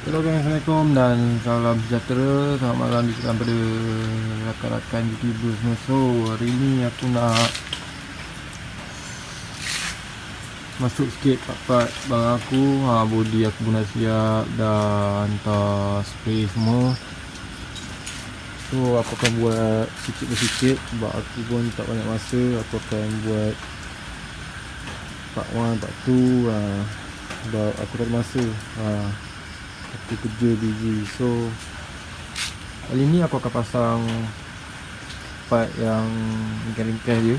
Hello guys, Assalamualaikum dan salam sejahtera. Selamat malam pada rakan-rakan YouTuber semua. So hari ni aku nak masuk sikit part-part barang aku. Body aku guna siap, dah hantar spray semua. So aku akan buat sikit bersikit sebab aku pun tak banyak masa. Aku akan buat part 1, part 2 sebab aku tak ada masa. Aku kerja busy. So kali ni aku akan pasang part yang ringkas-ringkas je,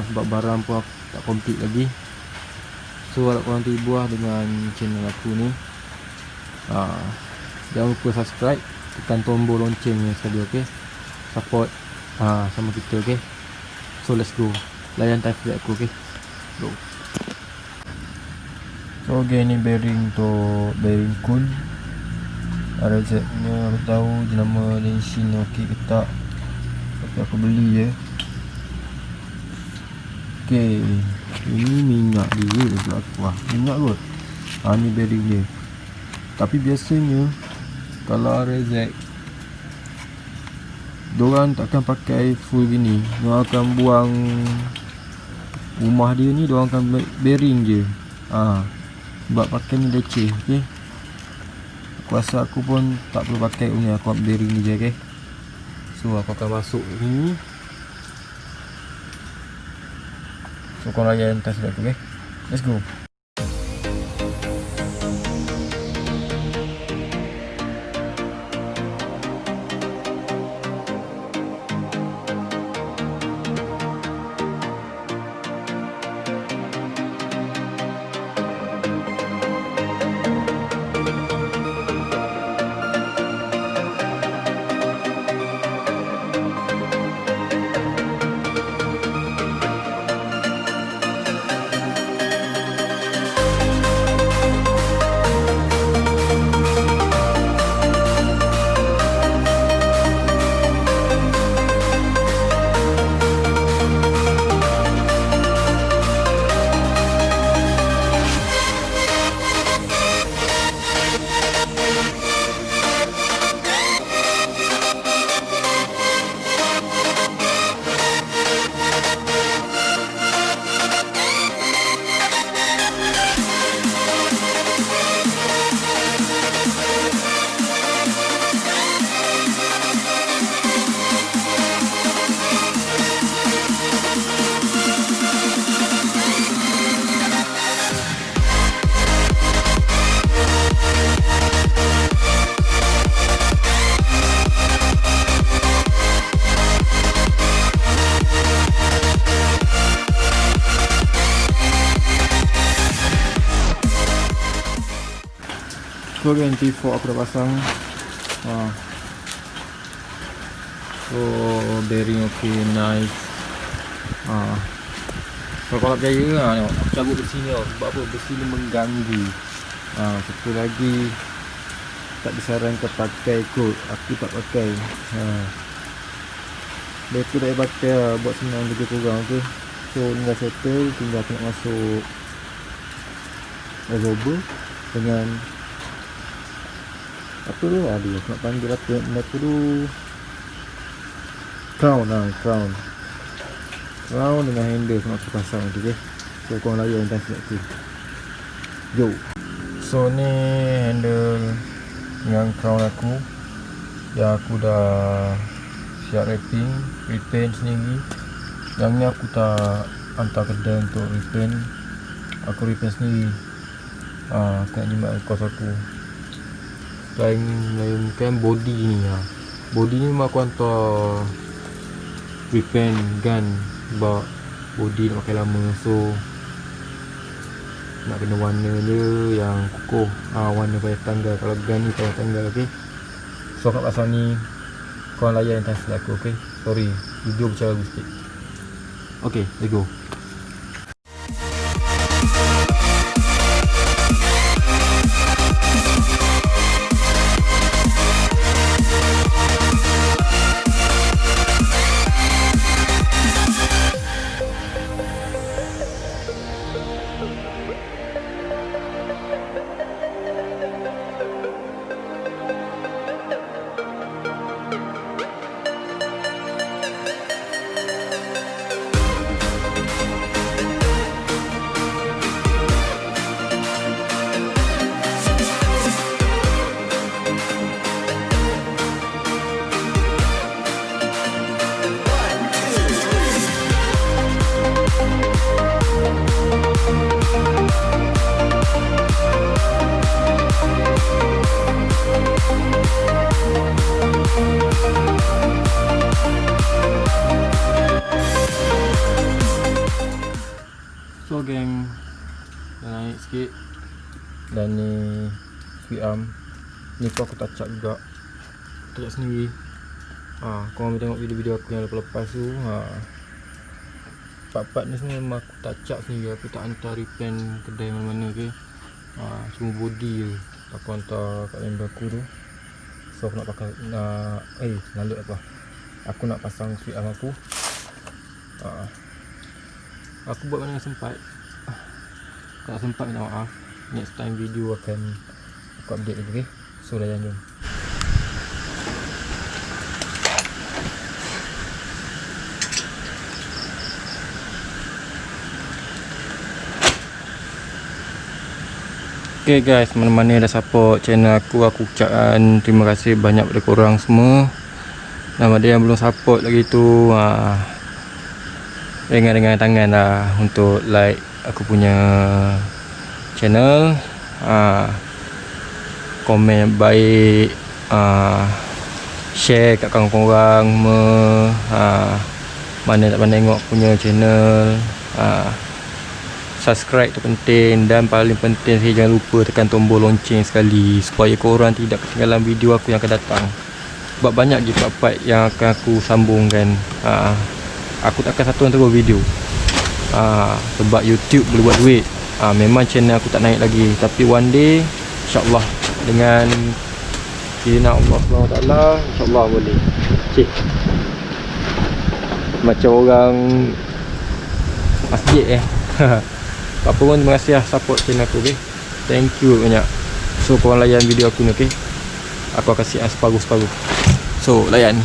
sebab barang pun aku tak complete lagi. So harap korang terhibur dengan channel aku ni. Jangan lupa subscribe, tekan tombol loncengnya sekali, ok? Support sama kita, ok? So let's go, layan time aku, ok? Go. So okay, ni bearing untuk bearing cool. RZ ni aku tahu jenama lensin okey ke tak, tapi aku beli je. Okay, ini minyak dia pula aku. Minyak kot. Ni bearing dia. Tapi biasanya kalau RZ diorang takkan pakai full gini. Diorang akan buang rumah dia ni, diorang akan bearing je. Sebab pakai ni leceh, ok? Aku rasa aku pun tak perlu pakai ni, aku ambil bearing ni je, ok? So aku akan masuk ni. So korang layan tas aku, ok? Let's go. So NT4 aku dah pasang. So bearing ok, nice. So kalau percaya tengok, aku cabut besi ni sebab apa? Besi ni mengganggu. Satu lagi tak disarankan pakai kot. Aku tak pakai. Betul tak payah pakai buat senang kerja korang, ok? So ni dah settle, tinggal aku nak masuk absorber dengan apa tu? Aduh, aku nak panggil apa benda tu? Crown dengan handle aku nak pasang tu, ok? So korang layan dan siap tu. Jom. So ni handle dengan crown aku yang aku dah siap wrapping, repaint sendiri. Yang ni aku tak hantar kedai untuk repaint, aku repaint sendiri. Aku nak jimat kos aku. Melainkan body ni. Body ni memang aku hantar repaint gun sebab body nak pakai lama. So nak kena warna dia yang kukuh, warna payah tanggal. Kalau gun ni payah tanggal, ok? So kat pasal ni korang layan tas aku, ok? Sorry, video bercakap sikit. Ok, let's go. Dan ni sweet arm. Ni pun aku touch up juga, touch up sendiri. Korang boleh tengok video-video aku yang lepas-lepas tu. Part-part ni semua memang aku touch up sendiri. Aku tak hantar repaint kedai mana-mana ke. Cuma body je aku hantar kat member aku tu. So aku nak pakai nalut apa, aku nak pasang sweet arm aku. Aku buat mana yang sempat. Tak sempat, minta maaf. Next time video akan aku update lagi, okay? So layan jom. Okay guys, mana-mana dah support channel aku ucapkan terima kasih banyak pada korang semua. Nama dia yang belum support lagi tu, ringan-ringan tangan lah untuk like aku punya channel, komen yang baik, share kat kawan-korang mana tak pandai tengok punya channel, subscribe tu penting. Dan paling penting saya jangan lupa tekan tombol lonceng sekali supaya korang tidak ketinggalan video aku yang akan datang. Sebab banyak je part-part yang akan aku sambungkan. Aku takkan satu terus video, sebab YouTube boleh buat duit. Memang channel aku tak naik lagi, tapi one day insyaAllah dengan izin Allah SWT, insyaAllah boleh. Cik, macam orang masjid apa pun, terima kasih lah support channel aku, okay? Thank you banyak. So korang layan video aku ni, okay? Aku akan siap separuh-separuh. So layan.